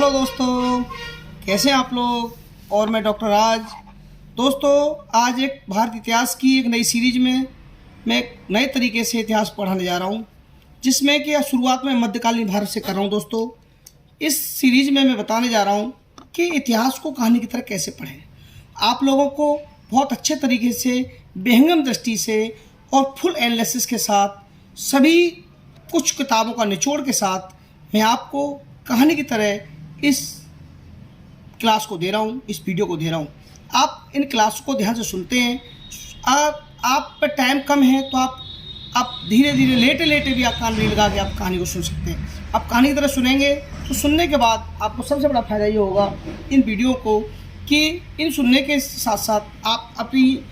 Hello दोस्तों, कैसे हैं आप लोग। और मैं डॉक्टर राज। दोस्तों, आज एक भारत इतिहास की एक नई सीरीज में मैं एक नए तरीके से इतिहास पढ़ाने जा रहा हूं, जिसमें कि शुरुआत में मध्यकालीन भारत से कर रहा हूं। दोस्तों, इस सीरीज में मैं बताने जा रहा हूं कि इतिहास को कहानी की तरह कैसे पढ़ें। आप लोगों को बहुत अच्छे तरीके से, विहंगम दृष्टि से और फुल एनालिसिस के साथ, सभी कुछ किताबों का निचोड़ के साथ मैं आपको कहानी की तरह इस क्लास को दे रहा हूँ, इस वीडियो को दे रहा हूँ। आप इन क्लास को ध्यान से सुनते हैं। आप पर टाइम कम है तो आप धीरे धीरे लेटे लेटे भी आप कान नहीं लगा के आप कहानी को सुन सकते हैं। आप कहानी की तरह सुनेंगे तो सुनने के बाद आपको सबसे बड़ा फायदा ये होगा इन वीडियो को कि इन सुनने के साथ साथ आप अपनी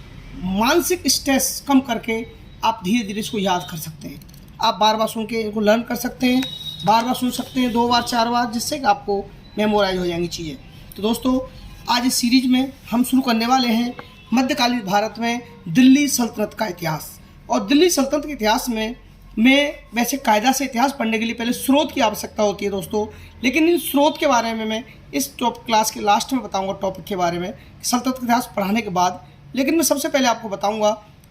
मानसिक स्ट्रेस कम करके आप धीरे धीरे इसको याद कर सकते हैं। आप बार बार सुन के इनको लर्न कर सकते हैं, बार बार सुन सकते हैं, 2 बार 4 बार, जिससे कि आपको मेमोराइज हो जाएंगी चीज़ें। तो दोस्तों, आज इस सीरीज में हम शुरू करने वाले हैं मध्यकालीन भारत में दिल्ली सल्तनत का इतिहास। और दिल्ली सल्तनत के इतिहास में वैसे कायदा से इतिहास पढ़ने के लिए पहले स्रोत की आवश्यकता होती है दोस्तों, लेकिन इन स्रोत के बारे में मैं इस क्लास के लास्ट में बताऊंगा टॉपिक के बारे में, सल्तनत का इतिहास पढ़ाने के बाद। लेकिन मैं सबसे पहले आपको बताऊंगा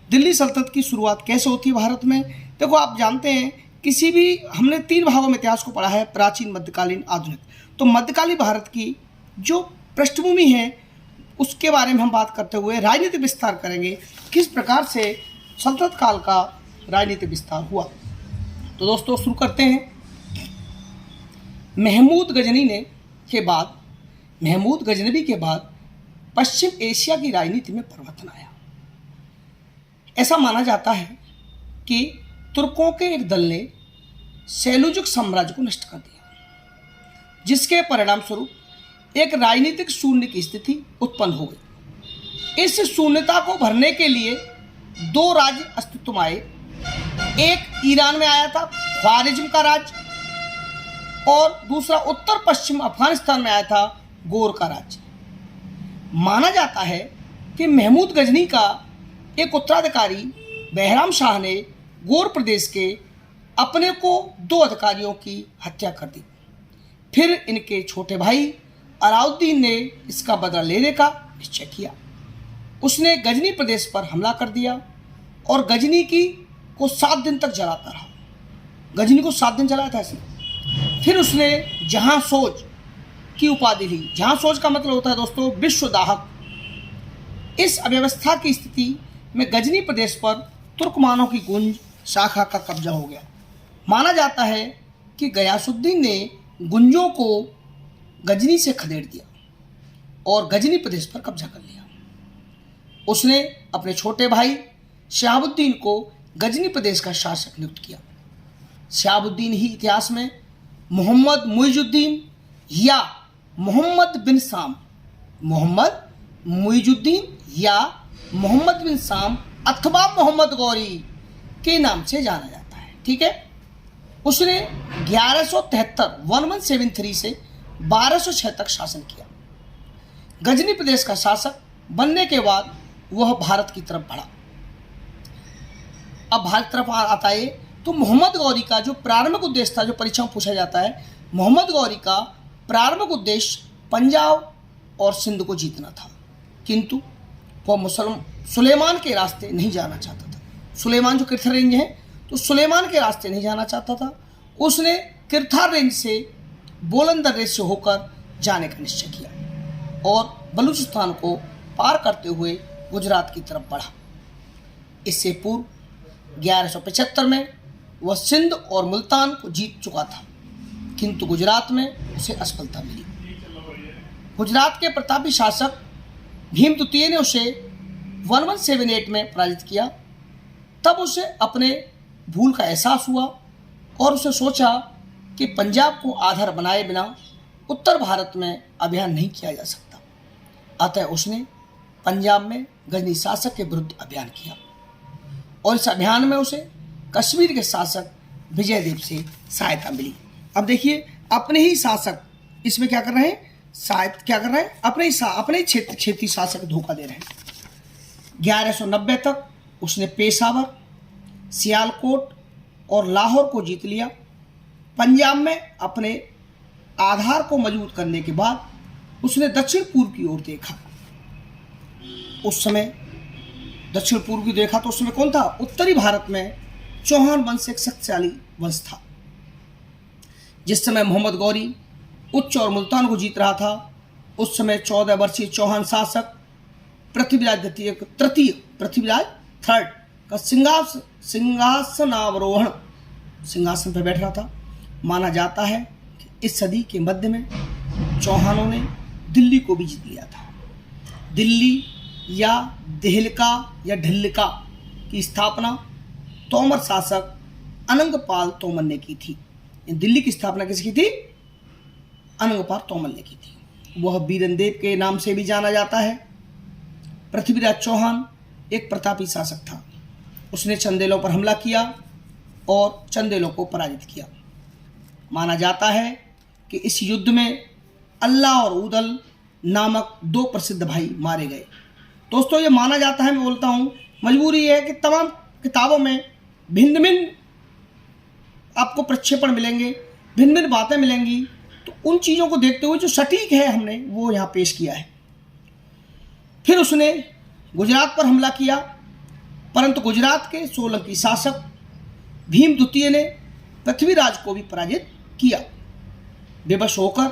दिल्ली सल्तनत की शुरुआत कैसे होती है भारत में। देखो, आप जानते हैं किसी भी, हमने 3 भागों में इतिहास को पढ़ा है, प्राचीन, मध्यकालीन, आधुनिक। तो मध्यकालीन भारत की जो पृष्ठभूमि है उसके बारे में हम बात करते हुए राजनीतिक विस्तार करेंगे, किस प्रकार से सल्तनत काल का राजनीतिक विस्तार हुआ। तो दोस्तों, शुरू करते हैं। महमूद गजनवी के बाद पश्चिम एशिया की राजनीति में परिवर्तन आया। ऐसा माना जाता है कि तुर्कों के एक दल ने सेल्जुक साम्राज्य को नष्ट कर दिया, जिसके परिणाम स्वरूप एक राजनीतिक शून्य की स्थिति उत्पन्न हो गई। इस शून्यता को भरने के लिए 2 राज्य अस्तित्व में आए। एक ईरान में आया था, ख्वारिज्म का राज्य, और दूसरा उत्तर पश्चिम अफगानिस्तान में आया था, गोर का राज्य। माना जाता है कि महमूद गजनी का एक उत्तराधिकारी बहराम शाह ने गोर प्रदेश के अपने को 2 अधिकारियों की हत्या कर दी। फिर इनके छोटे भाई अलाउद्दीन ने इसका बदला लेने का निश्चय किया। उसने गजनी प्रदेश पर हमला कर दिया और गजनी को 7 दिन तक जलाता रहा। गजनी को 7 दिन जलाया था इसने। फिर उसने जहां सोज की उपाधि ली। जहां सोज का मतलब होता है दोस्तों विश्वदाहक। इस अव्यवस्था की स्थिति में गजनी प्रदेश पर तुर्कमानों की गुंज शाखा का कब्जा हो गया। माना जाता है कि गयासुद्दीन ने गुंजों को गजनी से खदेड़ दिया और गजनी प्रदेश पर कब्जा कर लिया। उसने अपने छोटे भाई शहाबुद्दीन को गजनी प्रदेश का शासक नियुक्त किया। शहाबुद्दीन ही इतिहास में मोहम्मद मुइजुद्दीन या मोहम्मद बिन साम अथवा मोहम्मद गौरी के नाम से जाना जाता है। ठीक है। उसने 1173 से 1206 तक शासन किया। गजनी प्रदेश का शासक बनने के बाद वह भारत की तरफ बढ़ा। अब भारत तरफ आता है तो मोहम्मद गौरी का जो प्रारंभिक उद्देश्य था, जो परीक्षा में पूछा जाता है, मोहम्मद गौरी का प्रारंभिक उद्देश्य पंजाब और सिंध को जीतना था, किंतु वह सुलेमान के रास्ते नहीं जाना चाहता था। सुलेमान जो किरथर रेंज है, तो सुलेमान के रास्ते नहीं जाना चाहता था। उसने किरथार रेंज से बोलंदर रेंज से होकर जाने का निश्चय किया और बलूचिस्तान को पार करते हुए गुजरात की तरफ बढ़ा। इससे पूर्व 1175 में वह सिंध और मुल्तान को जीत चुका था, किंतु गुजरात में उसे असफलता मिली। गुजरात के प्रतापी शासक भीम द्वितीय ने उसे 1178 में पराजित किया। तब उसे अपने भूल का एहसास हुआ और उसे सोचा कि पंजाब को आधार बनाए बिना उत्तर भारत में अभियान नहीं किया जा सकता। अतः उसने पंजाब में गजनी शासक के विरुद्ध अभियान किया और इस अभियान में उसे कश्मीर के शासक विजयदेव से सहायता मिली। अब देखिए, अपने ही शासक इसमें क्या कर रहे हैं, अपने ही क्षेत्रीय शासक धोखा दे रहे हैं। 1190 तक उसने पेशावर, सियालकोट और लाहौर को जीत लिया। पंजाब में अपने आधार को मजबूत करने के बाद उसने दक्षिण पूर्व की ओर देखा। उस समय दक्षिण पूर्व की देखा तो उस समय कौन था? उत्तरी भारत में चौहान वंश एक शक्तिशाली वंश था। जिस समय मोहम्मद गौरी उच्च और मुल्तान को जीत रहा था, उस समय 14 वर्षीय चौहान शासक पृथ्वीराज तृतीय पृथ्वीराज थर्ड का सिंहासनावरोहण सिंहासन पर बैठ रहा था। माना जाता है कि इस सदी के मध्य में चौहानों ने दिल्ली को भी जीत लिया था। दिल्ली या देहलिका या ढिल्लिका की स्थापना तोमर शासक अनंगपाल तोमर ने की थी। दिल्ली की स्थापना किसकी थी? अनंगपाल तोमर ने की थी। वह बीरनदेव के नाम से भी जाना जाता है। पृथ्वीराज चौहान एक प्रतापी शासक था। उसने चंदेलों पर हमला किया और चंदेलों को पराजित किया। माना जाता है कि इस युद्ध में अल्लाह और उदल नामक 2 प्रसिद्ध भाई मारे गए। दोस्तों, ये माना जाता है, मैं बोलता हूँ, मजबूरी है कि तमाम किताबों में भिन्न भिन्न आपको प्रक्षेपण मिलेंगे, भिन्न भिन्न बातें मिलेंगी, तो उन चीज़ों को देखते हुए जो सटीक है हमने वो यहाँ पेश किया है। फिर उसने गुजरात पर हमला किया, परंतु गुजरात के सोलंकी शासक भीम द्वितीय ने पृथ्वीराज को भी पराजित किया। विवश होकर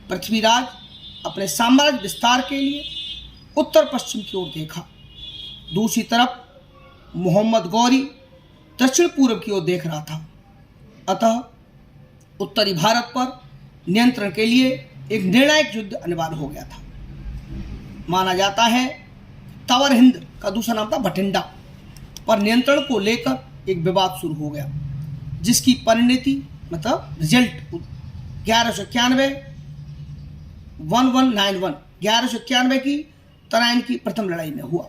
पृथ्वीराज अपने साम्राज्य विस्तार के लिए उत्तर पश्चिम की ओर देखा। दूसरी तरफ मोहम्मद गौरी दक्षिण पूर्व की ओर देख रहा था। अतः उत्तरी भारत पर नियंत्रण के लिए एक निर्णायक युद्ध अनिवार्य हो गया था। माना जाता है तवर हिंद का दूसरा नाम था भटिंडा पर नियंत्रण को लेकर एक विवाद शुरू हो गया, जिसकी परिणति मतलब रिजल्ट 1191 की तराइन की प्रथम लड़ाई में हुआ।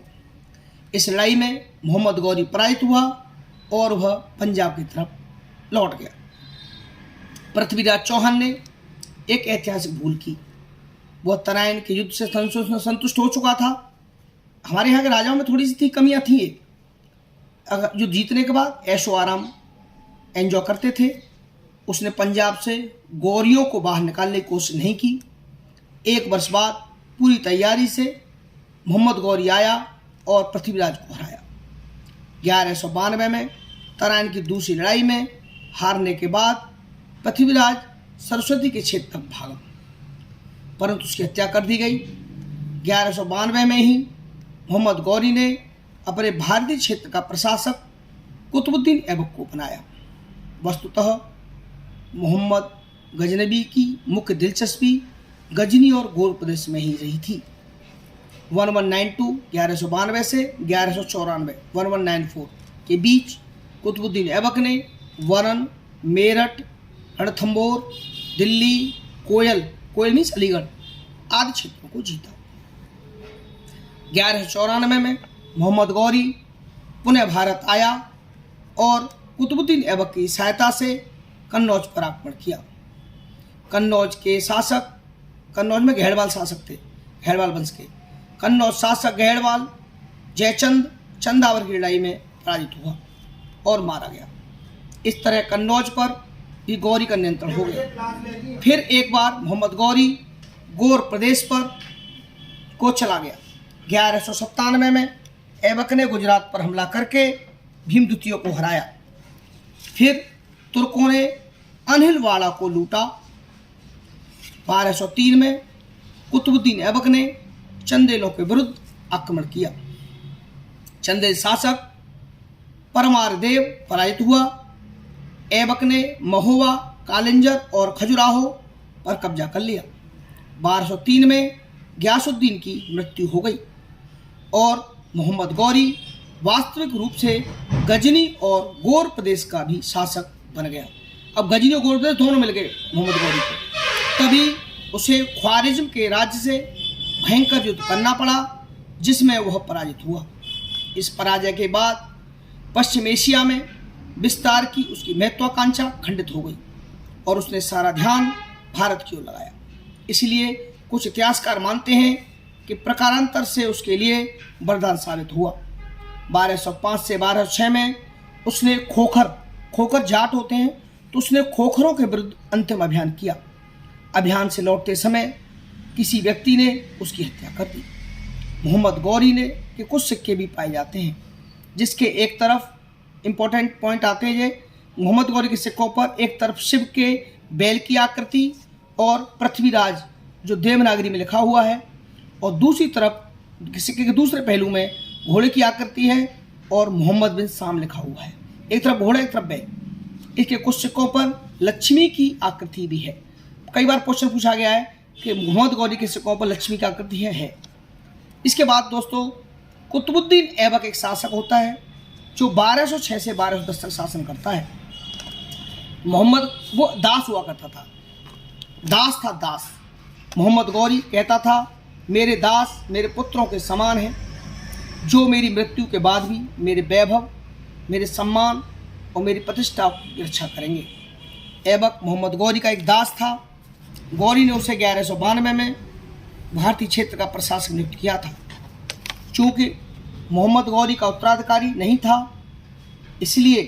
इस लड़ाई में मोहम्मद गौरी पराजित हुआ और वह पंजाब की तरफ लौट गया। पृथ्वीराज चौहान ने एक ऐतिहासिक भूल की। वह तराइन के युद्ध से संतुष्ट हो चुका था। हमारे यहाँ के राजाओं में थोड़ी सी थी कमियाँ थी। अगर युद्ध जीतने के बाद ऐशो आराम एंजॉय करते थे। उसने पंजाब से गौरियों को बाहर निकालने की कोशिश नहीं की। 1 वर्ष बाद पूरी तैयारी से मोहम्मद गौरी आया और पृथ्वीराज को हराया। 1192 में तराइन की दूसरी लड़ाई में हारने के बाद पृथ्वीराज सरस्वती के क्षेत्र तक भागा, परंतु उसकी हत्या कर दी गई। 1192 में ही मोहम्मद गौरी ने अपने भारतीय क्षेत्र का प्रशासक कुतुबुद्दीन ऐबक को बनाया। वस्तुतः मोहम्मद गजनबी की मुख्य दिलचस्पी गजनी और गोर प्रदेश में ही रही थी। 1192 1192 से 1194 1194 के बीच कुतुबुद्दीन ऐबक ने वरन, मेरठ, रणथंबोर, दिल्ली, कोयल मीन्स अलीगढ़ आदि क्षेत्रों को जीता। 1194 में मोहम्मद गौरी पुनः भारत आया और कुतुबुद्दीन ऐबक की सहायता से कन्नौज पर आक्रमण किया। कन्नौज के शासक, कन्नौज में घेड़वाल शासक थे, घेड़वाल वंश के। कन्नौज शासक घेड़वाल जयचंद चंदावर की लड़ाई में पराजित हुआ और मारा गया। इस तरह कन्नौज पर भी गौरी का नियंत्रण हो गया। फिर एक बार मोहम्मद गौरी गोर प्रदेश पर को चला गया। 1197 में ऐबक ने गुजरात पर हमला करके भीम द्वितीय को हराया। फिर तुर्कों ने अनहिलवाड़ा को लूटा। 1203 में कुतुबुद्दीन ऐबक ने चंदेलों के विरुद्ध आक्रमण किया। चंदेल शासक परमारदेव पराजित हुआ। ऐबक ने महोबा, कालिंजर और खजुराहो पर कब्जा कर लिया। 1203 में गयासुद्दीन की मृत्यु हो गई और मोहम्मद गौरी वास्तविक रूप से गजनी और गोर प्रदेश का भी शासक बन गया। अब गजनी और गोर प्रदेश दोनों मिल गए मोहम्मद गौरी को। तभी उसे ख्वारिज्म के राज्य से भयंकर युद्ध करना पड़ा, जिसमें वह पराजित हुआ। इस पराजय के बाद पश्चिम एशिया में विस्तार की उसकी महत्वाकांक्षा खंडित हो गई और उसने सारा ध्यान भारत की ओर लगाया। इसलिए कुछ इतिहासकार मानते हैं कि प्रकारांतर से उसके लिए वरदान साबित हुआ। 1205 से 1206 में उसने खोखर जाट होते हैं तो उसने खोखरों के विरुद्ध अंतिम अभियान किया अभियान से लौटते समय किसी व्यक्ति ने उसकी हत्या कर दी। मोहम्मद गौरी ने के कुछ सिक्के भी पाए जाते हैं, जिसके एक तरफ इम्पोर्टेंट पॉइंट आते हैं। मोहम्मद गौरी के सिक्कों पर एक तरफ शिव के बैल की आकृति और पृथ्वीराज जो देवनागरी में लिखा हुआ है, और दूसरी तरफ सिक्के के दूसरे पहलू में घोड़े की आकृति है और मोहम्मद बिन साम लिखा हुआ है। एक तरफ घोड़ा, एक तरफ बैल। इसके कुछ सिक्कों पर लक्ष्मी की आकृति भी है। कई बार क्वेश्चन पूछा गया है कि मोहम्मद गौरी के सिक्कों पर लक्ष्मी की आकृति है। इसके बाद दोस्तों, कुतुबुद्दीन ऐबक एक शासक होता है जो 1206 से 1210 तक शासन करता है। मोहम्मद वो दास हुआ करता था, दास था दास। मोहम्मद गौरी कहता था, मेरे दास मेरे पुत्रों के समान हैं, जो मेरी मृत्यु के बाद भी मेरे वैभव, मेरे सम्मान और मेरी प्रतिष्ठा की रक्षा करेंगे। ऐबक मोहम्मद गौरी का एक दास था। गौरी ने उसे 1192 में भारतीय क्षेत्र का प्रशासक नियुक्त किया था। चूँकि मोहम्मद गौरी का उत्तराधिकारी नहीं था, इसलिए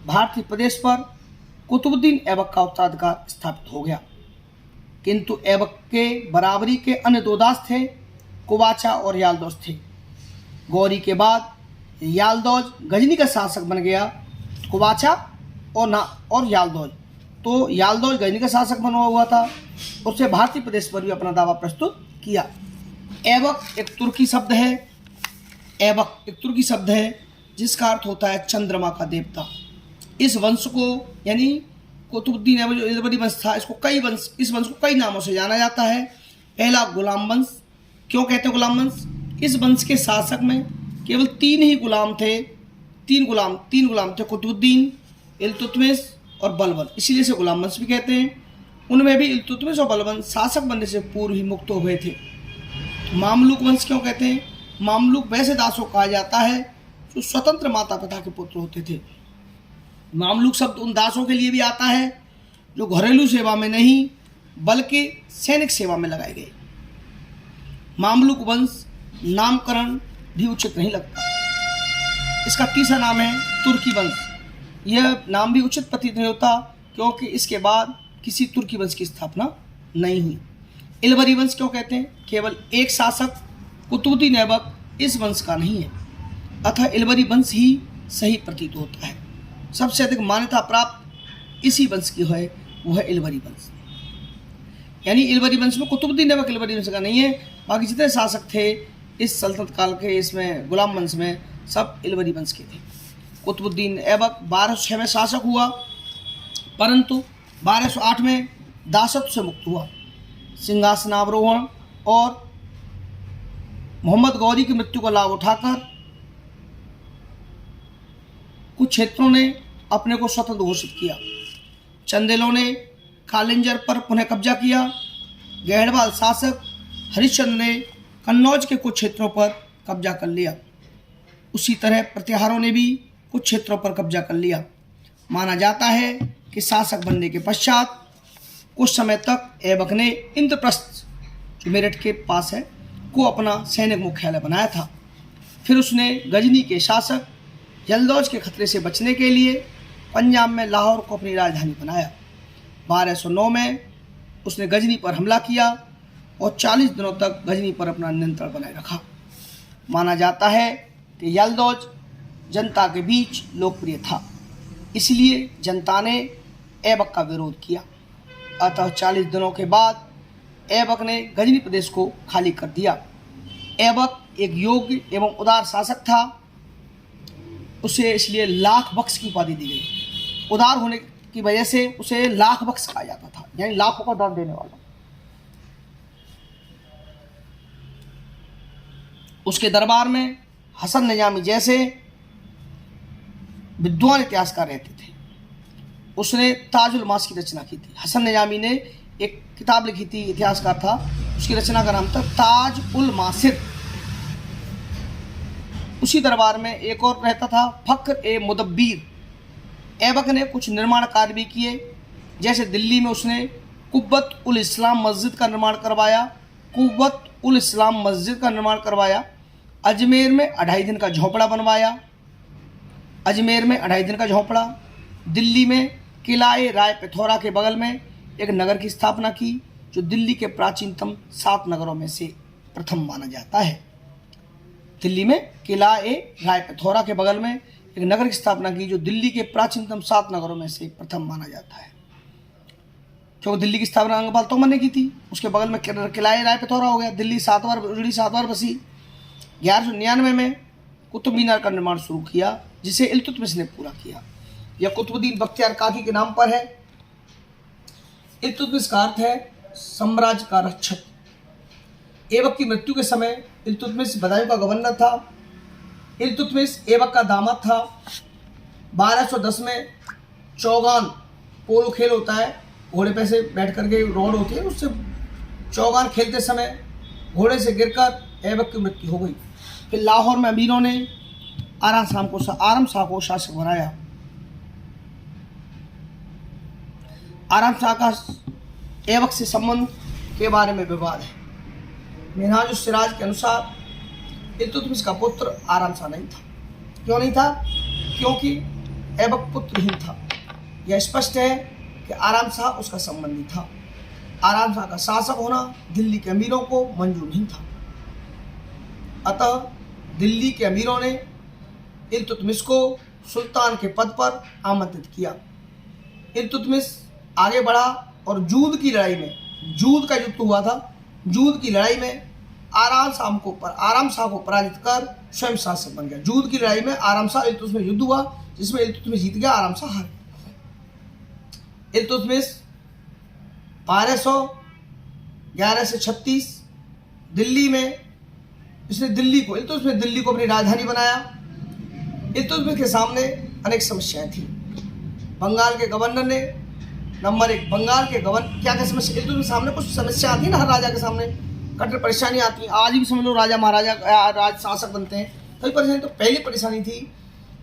भारतीय प्रदेश पर कुतुबुद्दीन ऐबक का उत्तराधिकार स्थापित हो गया। किंतु ऐबक के बराबरी के अन्य दो दास थे, कुबाचा और यालदौज थे। गौरी के बाद यालदौज गजनी का शासक बन गया, कुबाचा और यालदौज। तो यालदौज गजनी का शासक बना हुआ था, उससे भारतीय प्रदेश पर भी अपना दावा प्रस्तुत किया। ऐबक एक तुर्की शब्द है। ऐबक एक तुर्की शब्द है जिसका अर्थ होता है चंद्रमा का देवता। इस वंश को यानी कुतुबुद्दीन ऐबक जो इलबरी वंश था, इस वंश को कई नामों से जाना जाता है। पहला गुलाम वंश। क्यों कहते हैं गुलाम वंश? इस वंश के शासक में केवल तीन गुलाम थे, कुतुबुद्दीन, इल्तुतमिश और बलबन, इसीलिए इसे गुलाम वंश भी कहते हैं। उनमें भी इल्तुतमिश और बलबन शासक बनने से पूर्व ही मुक्त हो गए थे। मामलुक वंश क्यों कहते हैं? मामलुक वैसे दासों कहा जाता है जो स्वतंत्र माता पिता के पुत्र होते थे। मामलुक शब्द उन दासों के लिए भी आता है जो घरेलू सेवा में नहीं बल्कि सैनिक सेवा में लगाए गए। मामलुक वंश नामकरण भी उचित नहीं लगता। इसका तीसरा नाम है तुर्की वंश। यह नाम भी उचित प्रतीत नहीं होता क्योंकि इसके बाद किसी तुर्की वंश की स्थापना नहीं हुई। इलबरी वंश क्यों कहते हैं? केवल एक शासक कुतुबुद्दीन ऐबक इस वंश का नहीं है, अतः इलबरी वंश ही सही प्रतीत होता है। सबसे अधिक मान्यता प्राप्त इसी वंश की है, वो है इलबरी वंश। यानी इलबरी वंश में कुतुबुद्दीन ऐबक इलबरी वंश का नहीं है, बाकी जितने शासक थे इस सल्तनत काल के, इसमें गुलाम वंश में, सब इलबरी वंश के थे। कुतुबुद्दीन ऐबक 1206 में शासक हुआ, परंतु 1208 में दासत्व से मुक्त हुआ। सिंहासनावरोहण और मोहम्मद गौरी की मृत्यु का लाभ उठाकर कुछ क्षेत्रों ने अपने को स्वतंत्र घोषित किया। चंदेलों ने कालिंजर पर पुनः कब्जा किया। गहड़वाल शासक हरिश्चंद्र ने कन्नौज के कुछ क्षेत्रों पर कब्जा कर लिया। उसी तरह प्रतिहारों ने भी कुछ क्षेत्रों पर कब्जा कर लिया। माना जाता है कि शासक बनने के पश्चात कुछ समय तक ऐबक ने इंद्रप्रस्थ, जो मेरठ के पास है, को अपना सैनिक मुख्यालय बनाया था। फिर उसने गजनी के शासक यलदौज के खतरे से बचने के लिए पंजाब में लाहौर को अपनी राजधानी बनाया। 1209 में उसने गजनी पर हमला किया और 40 दिनों तक गजनी पर अपना नियंत्रण बनाए रखा। माना जाता है कि यलदौज जनता के बीच लोकप्रिय था, इसलिए जनता ने ऐबक का विरोध किया। अतः 40 दिनों के बाद ऐबक ने गजनी प्रदेश को खाली कर दिया। ऐबक एक योग्य एवं उदार शासक था, उसे इसलिए लाख बख्श की उपाधि दी गई। उदार होने की वजह से उसे लाख बख्श कहा जाता था, यानी लाखों का दान देने वाला। उसके दरबार में हसन निजामी जैसे विद्वान इतिहासकार रहते थे। उसने ताजुल मास की रचना की थी। हसन निजामी ने एक किताब लिखी थी, इतिहासकार था, उसकी रचना का नाम था ताज उल मासिर। उसी दरबार में एक और रहता था फख्र ए मुदब्बीर। ऐबक ने कुछ निर्माण कार्य भी किए, जैसे दिल्ली में उसने कुव्वत उल इस्लाम मस्जिद का निर्माण करवाया। अजमेर में 2.5 दिन का झोपड़ा बनवाया। दिल्ली में किलाए राय पिथौरा के बगल में एक नगर की स्थापना की। जो दिल्ली के प्राचीनतम 7 नगरों में से प्रथम माना जाता है। दिल्ली में किला ए राय पिथौरा के बगल में एक नगर की स्थापना की जो दिल्ली के प्राचीनतम 7 नगरों में से प्रथम माना जाता है, क्योंकि दिल्ली की स्थापना अंगपाल तोमर ने की थी। उसके बगल में किला ए राय पिथौरा हो गया। दिल्ली 7 बार बसी। 1199 में कुतुब मीनार का निर्माण शुरू किया, जिसे इल्तुतमिश ने पूरा किया। यह कुतुबुद्दीन बख्तियार काकी के नाम पर है। इल्तुतमिश का अर्थ है साम्राज्य का रक्षक। ऐबक की मृत्यु के समय इल्तुतमिश बदायूं का गवर्नर था। इल्तुतमिश ऐबक का दामाद था। 1210 में चौगान पोलो खेल होता है, घोड़े पे से बैठ करके रोड होती है, उससे चौगान खेलते समय घोड़े से गिरकर ऐबक की मृत्यु हो गई। फिर लाहौर में अमीरों ने आराम शाह को शासक बनाया। आराम शाह का ऐबक से संबंध के बारे में विवाद है। मिनहाजुस सिराज के अनुसार इल्तुतमिश का पुत्र आराम शाह नहीं था। क्यों नहीं था? क्योंकि ऐबक पुत्रहीन था। यह स्पष्ट है कि आराम शाह उसका संबंधी था। आराम शाह का शासक होना दिल्ली के अमीरों को मंजूर नहीं था। अतः दिल्ली के अमीरों ने इल्तुतमिश को सुल्तान के पद पर आमंत्रित किया। इल्तुतमिश आगे बढ़ा और जूद की लड़ाई में, जूद का युद्ध हुआ था, जूद की लड़ाई में आराम शाह को पराजित कर स्वयं शासक बन गया। जूद की लड़ाई में आराम शाह इल्तुतमिश में युद्ध हुआ, जिसमें इल्तुतमिश जीत गया, आराम शाह हार। इल्तुतमिश 1211 से 36 दिल्ली में इल्तुतमिश ने दिल्ली को अपनी राजधानी बनाया। इल्तुतमिश के सामने अनेक समस्याएं थी। बंगाल के गवर्नर ने नंबर 1 बंगाल के गवर्नर क्या समस्या, इल्तुतमिश के सामने कुछ समस्या आती है ना, हर राजा के सामने कठिन परेशानी आती है। आज भी समझ लो राजा महाराजा राज शासक बनते हैं, कई परेशानी। तो पहली परेशानी थी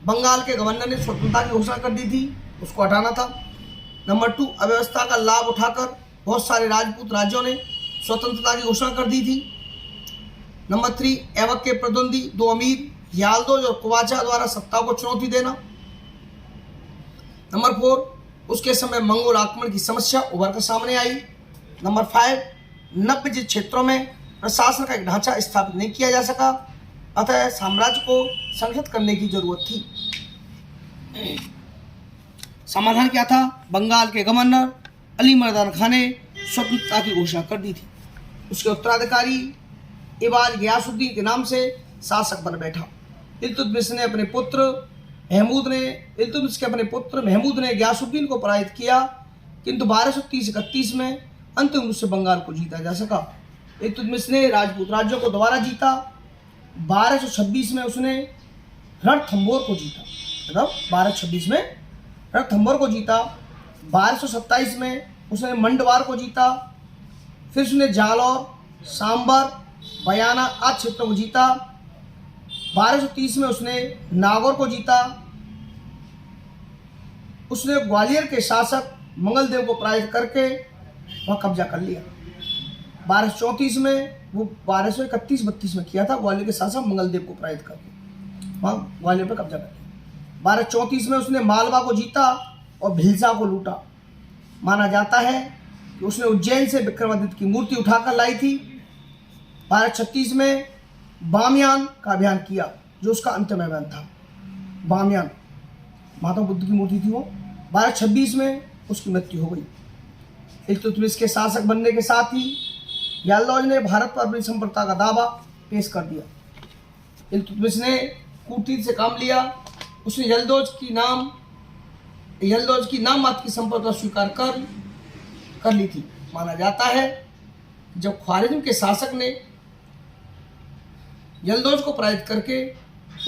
बंगाल के गवर्नर ने स्वतंत्रता की घोषणा कर दी थी, उसको हटाना था। नंबर 2 अव्यवस्था का लाभ उठाकर बहुत सारे राजपूत राज्यों ने स्वतंत्रता की घोषणा कर दी थी। नंबर 3 ऐबक के प्रतिद्वंदी 2 अमीर याल्दोज और कुवाचा द्वारा सत्ता को चुनौती देना। नंबर 4 उसके समय मंगोल आक्रमण की समस्या उभर कर सामने आई। नंबर 5 नवविजित क्षेत्रों में प्रशासन का एक ढांचा स्थापित नहीं किया जा सका, अतः साम्राज्य को संगठित करने की जरूरत थी। समाधान क्या था? बंगाल के गवर्नर अली मर्दान खान ने स्वतंत्रता की घोषणा कर दी थी। उसके उत्तराधिकारी इबाद गियासुद्दीन के नाम से शासक बन बैठा। इल्तुतमिश के अपने पुत्र महमूद ने गियासुद्दीन को पराजित किया, किंतु 1230-31 में अंतिम रूप से बंगाल को जीता जा सका। इल्तुतमिश ने राजपूत राज्यों को दोबारा जीता। 1226 में उसने रणथंभौर को जीता, मतलब 1226 में रणथंभौर को जीता। 1227 में उसने मंडवार को जीता। फिर उसने जालौर, सांबर, बयाना आदि क्षेत्रों को जीता। 1230 में उसने नागौर को जीता। उसने ग्वालियर के शासक मंगलदेव को पराजित करके वहाँ कब्जा कर लिया। 1234 में वो 1231-32 में किया था, ग्वालियर के शासक मंगलदेव को पराजित करके वहाँ ग्वालियर पर कब्जा कर लिया। 1234 में उसने मालवा को जीता और भिलसा को लूटा। माना जाता है कि उसने उज्जैन से विक्रमादित्य की मूर्ति उठाकर लाई थी। 1236 में बामियान का अभियान किया, जो उसका अंतिम अभियान था। बामियान महात्मा बुद्ध की मूर्ति थी वो। 1226 में उसकी मृत्यु हो गई। इल्तुतमिश के शासक बनने के साथ ही याल्दौज ने भारत पर अपनी संप्रभुता का दावा पेश कर दिया। इल्तुतमिश ने कूटनीति से काम लिया। उसने यल्दौज की नाम मात्र की संप्रभुता स्वीकार कर ली थी। माना जाता है जब ख्वारिज्म के शासक ने यल्दौज को पराजित करके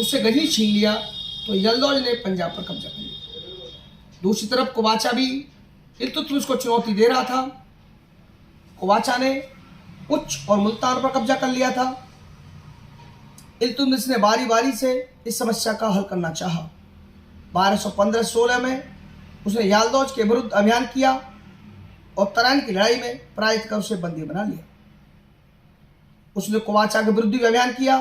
उससे गजनी छीन लिया, तो यल्दौज ने पंजाब पर कब्जा कर लिया। दूसरी तरफ कुवाचा भी इल्तुतमिश को चुनौती दे रहा था। कुवाचा ने उच्च और मुल्तान पर कब्जा कर लिया था। इल्तुतमिश ने बारी बारी से इस समस्या का हल करना चाहा। 1215-16 में उसने याल्दौज के विरुद्ध अभियान किया और तराइन की लड़ाई में पराजित कर उसे बंदी बना लिया। उसने कुवाचा के विरुद्ध भी अभियान किया,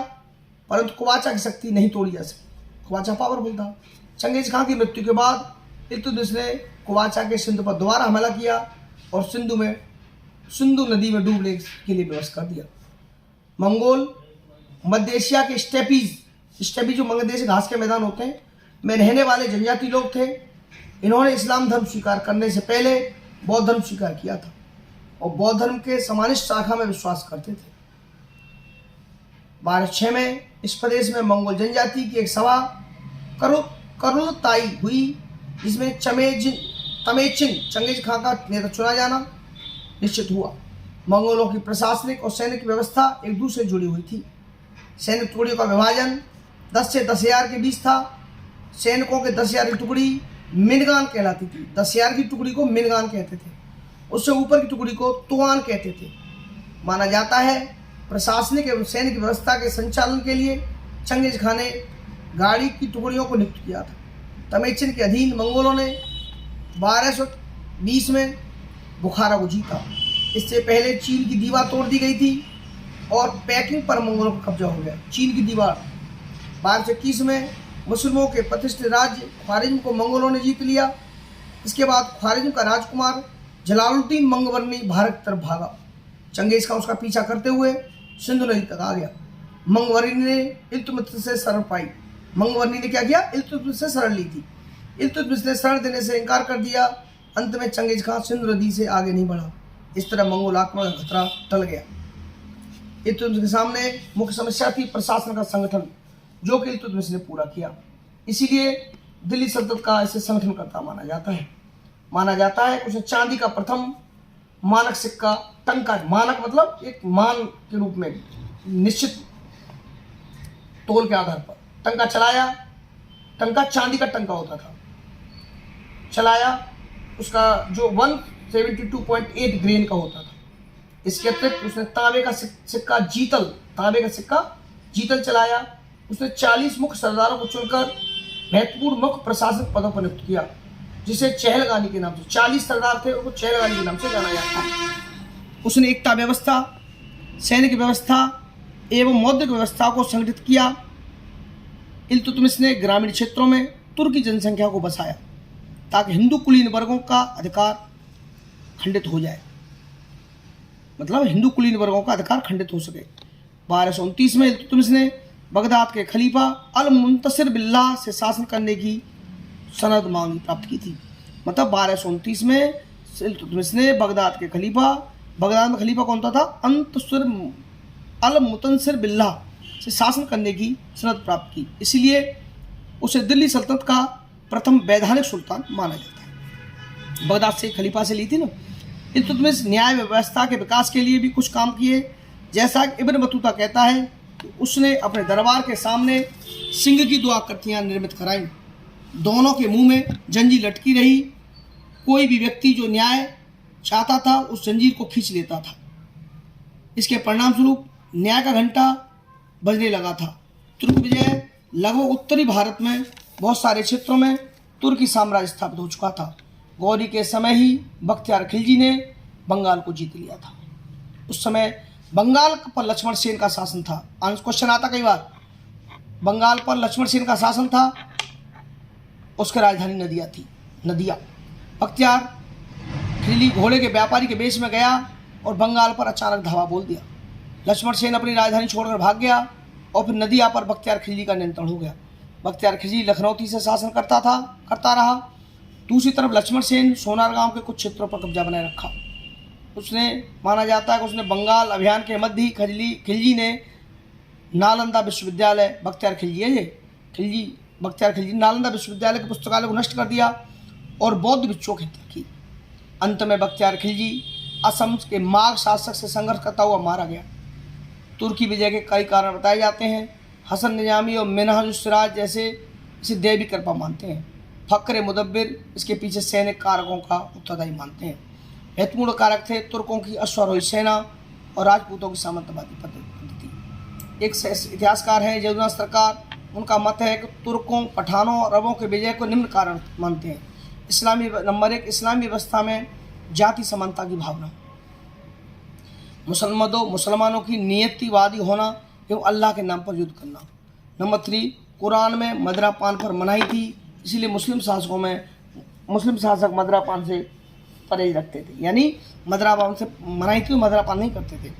परंतु कुवाचा की शक्ति नहीं तोड़ी जा सकी। कुवाचा पावरफुल था। चंगेज खान की मृत्यु के बाद इल्तुतमिश ने कुवाचा के सिंध पर दोबारा हमला किया और सिंधु में सिंधु नदी में डूबने के लिए विवश कर दिया। मंगोल मध्य एशिया के स्टेपीज जो बांग्लादेश घास के मैदान होते हैं में रहने वाले जनजाति लोग थे। इन्होंने इस्लाम धर्म स्वीकार करने से पहले बौद्ध धर्म स्वीकार किया था और बौद्ध धर्म के समानिष्ठ शाखा में विश्वास करते थे। 1206 में इस प्रदेश में मंगोल जनजाति की एक सभा करुलताई हुई, जिसमें तमेचिन चंगेज खां का नेता चुना जाना निश्चित हुआ। मंगोलों की प्रशासनिक और सैनिक व्यवस्था एक दूसरे से जुड़ी हुई थी। सैनिक टुकड़ियों का विभाजन 10 से 10,000 के बीच था। सैनिकों के 10,000 की टुकड़ी मिनगान कहलाती थी। 10,000 की टुकड़ी को मिनगान कहते थे, उससे ऊपर की टुकड़ी को तुआन कहते थे। माना जाता है प्रशासनिक एवं सैनिक व्यवस्था के संचालन के लिए चंगेज खां ने गाड़ी की टुकड़ियों को नियुक्त किया था। तमेचिन के अधीन मंगोलों ने 1220 में बुखारा को जीता। इससे पहले चीन की दीवार तोड़ दी गई थी और पेकिंग पर मंगोलों का कब्जा हो गया। चीन की दीवार 1221 में मुस्लिमों के प्रतिष्ठित राज्य ख्वारिज्म को मंगोलों ने जीत लिया। इसके बाद ख्वारिज्म का राजकुमार जलालुद्दीन मंगवर्नी भारत की तरफ भागा। चंगेज खां उसका पीछा करते हुए सिंधु नदी तक आ गया। मंगवर्नी ने इल्तुतमिश से शरण पाई। मंगवर्नी ने क्या किया? इल्तुतमिश से शरण ली थी। इल्तुतमिश ने शरण देने से इनकार कर दिया। अंत में चंगेज खां सिंधु नदी से आगे नहीं बढ़ा। इस तरह मंगोल आक्रमण का खतरा टल गया। इल्तुतमिश के सामने मुख्य समस्या थी प्रशासन का संगठन, जो कि इल्तुतमिश ने पूरा किया। इसीलिए दिल्ली सल्तनत का इसे संगठनकर्ता माना जाता है। माना जाता है उसने चांदी का प्रथम मानक सिक्का, टंका, मानक मतलब एक मान के रूप में निश्चित तोल के आधार पर टंका चलाया। टंका चांदी का टंका होता था, चलाया। उसका जो 172.8 ग्रेन का होता था। इसके अतिरिक्त उसने तांबे का सिक्का जीतल चलाया। उसने 40 मुख्य सरदारों को चुनकर महत्वपूर्ण मुख्य प्रशासनिक पदों पर नियुक्त किया, जिसे चहलगानी के नाम से 40 सरदार थे, उनको चहलगानी के नाम से जाना जाता है। उसने एकता व्यवस्था, सैनिक व्यवस्था एवं मौद्रिक व्यवस्था को संगठित किया। इल्तुतमिश ने ग्रामीण क्षेत्रों में तुर्की जनसंख्या को बसाया ताकि हिंदू कुलीन वर्गों का अधिकार खंडित हो जाए, मतलब हिंदू कुलीन वर्गों का अधिकार खंडित हो सके। 1229 में इल्तुतमिश ने बगदाद के खलीफा अल मुंतसिर बिल्लाह से शासन करने की सनद मांगी प्राप्त की थी। मतलब 1229 में इल्तुतमिश ने बगदाद में खलीफा कौन था? अल मुंतसिर बिल्लाह से शासन करने की सनद प्राप्त की। इसीलिए उसे दिल्ली सल्तनत का प्रथम वैधानिक सुल्तान माना जाता है। बगदाद से खलीफा से ली थी ना। इल्तुतमिश न्याय व्यवस्था के विकास के लिए भी कुछ काम किए। जैसा इब्न बतूता कहता है कि उसने अपने दरबार के सामने सिंह की 2 आकृतियाँ निर्मित कराईं। दोनों के मुंह में जंजीर लटकी रही। कोई भी व्यक्ति जो न्याय चाहता था उस जंजीर को खींच लेता था। इसके परिणाम स्वरूप न्याय का घंटा बजने लगा था। तुर्क विजय लगभग उत्तरी भारत में बहुत सारे क्षेत्रों में तुर्की साम्राज्य स्थापित हो चुका था। गौरी के समय ही बख्तियार खिलजी ने बंगाल को जीत लिया था। उस समय बंगाल पर लक्ष्मण सेन का शासन था। क्वेश्चन आता कई बार, बंगाल पर लक्ष्मण सेन का शासन था, उसकी राजधानी नदिया। बख्तियार खिलजी घोड़े के व्यापारी के बेच में गया और बंगाल पर अचानक धावा बोल दिया। लक्ष्मण सेन अपनी राजधानी छोड़कर भाग गया और फिर नदिया पर बख्तियार खिलजी का नियंत्रण हो गया। बख्तियार खिलजी लखनौती से शासन करता रहा। दूसरी तरफ लक्ष्मण सेन सोनार गांव के कुछ क्षेत्रों पर कब्जा बनाए रखा। उसने माना जाता है कि उसने बंगाल अभियान के मध्य ही खिलजी ने नालंदा विश्वविद्यालय, बख्तियार खिलजी नालंदा विश्वविद्यालय के पुस्तकालय को नष्ट कर दिया और बौद्ध भिक्षुओं की हत्या की। अंत में बख्तियार खिलजी असम के माघ शासक से संघर्ष करता हुआ मारा गया। तुर्की विजय के कई कारण बताए जाते हैं। हसन निजामी और मिनहाजुस सिराज जैसे इसे दैवी कृपा मानते हैं। फक्र मुदब्बिर इसके पीछे सैनिक कारकों का उत्तरदायी मानते हैं। महत्वपूर्ण कारक थे तुर्कों की अश्वारोही सेना और राजपूतों की सामंतवादी पद्धति। एक इतिहासकार हैं यमुना सरकार, उनका मत है कि तुर्कों, पठानों और अरबों के विजय को निम्न कारण मानते हैं। नंबर 1 इस्लामी व्यवस्था में जाति समानता की भावना, मुसलमानों की नियतिवादी होना एवं अल्लाह के नाम पर युद्ध करना। नंबर 3 कुरान में मदिरापान पर मनाही थी, इसीलिए मुस्लिम शासक मदिरापान से परहेज रखते थे, यानी मदिरापान से मनाही थी, मदिरापान नहीं करते थे।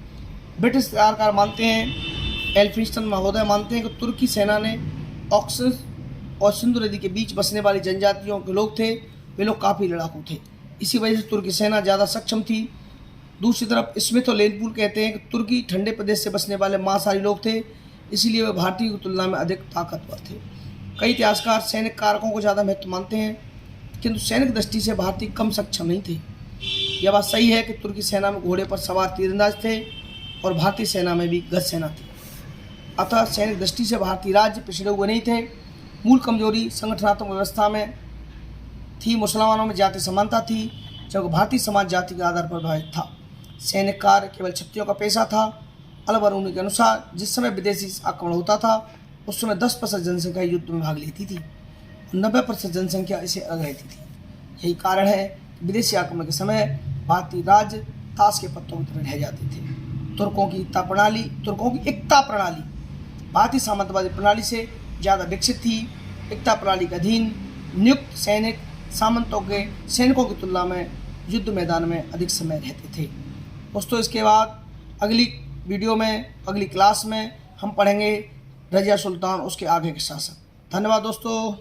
ब्रिटिश इतिहासकार मानते हैं, एल्फिंस्टन महोदय मानते हैं कि तुर्की सेना ने ऑक्सस और सिंधु नदी के बीच बसने वाली जनजातियों के लोग थे, वे लोग काफ़ी लड़ाकू थे, इसी वजह से तुर्की सेना ज़्यादा सक्षम थी। दूसरी तरफ स्मिथ और लेनपूल कहते हैं कि तुर्की ठंडे प्रदेश से बसने वाले मांसाहारी लोग थे, इसीलिए वे भारतीयों की तुलना में अधिक ताकतवर थे। कई इतिहासकार सैनिक कारकों को ज़्यादा महत्व मानते हैं, किंतु सैनिक दृष्टि से भारतीय कम सक्षम नहीं थे। यह बात सही है कि तुर्की सेना में घोड़े पर सवार तीरंदाज थे और भारतीय सेना में भी गज सेना थी। अतः सैनिक दृष्टि से भारतीय राज्य पिछड़े हुए नहीं थे। मूल कमजोरी संगठनात्मक व्यवस्था में थी, मुसलमानों में जाति समानता थी, जबकि भारतीय समाज जाति के आधार पर विभाजित था। सैनिक कार्य केवल क्षत्रियों का पेशा था। अल-बरूनी के अनुसार जिस समय विदेशी आक्रमण होता था उस समय 10% जनसंख्या युद्ध में भाग लेती थी, 90% जनसंख्या इसे अलग रहती थी। यही कारण है कि विदेशी आक्रमण के समय भारतीय राज्य ताश के पत्तों की तरह रह जाते थे। तुर्कों की एकता प्रणाली भारतीय सामंतवादी प्रणाली से ज़्यादा विकसित थी। एकता प्रणाली के अधीन नियुक्त सैनिक सामंतों के सैनिकों की तुलना में युद्ध मैदान में अधिक समय रहते थे। दोस्तों, इसके बाद अगली वीडियो में, अगली क्लास में हम पढ़ेंगे रजिया सुल्तान, उसके आगे के शासक। धन्यवाद दोस्तों।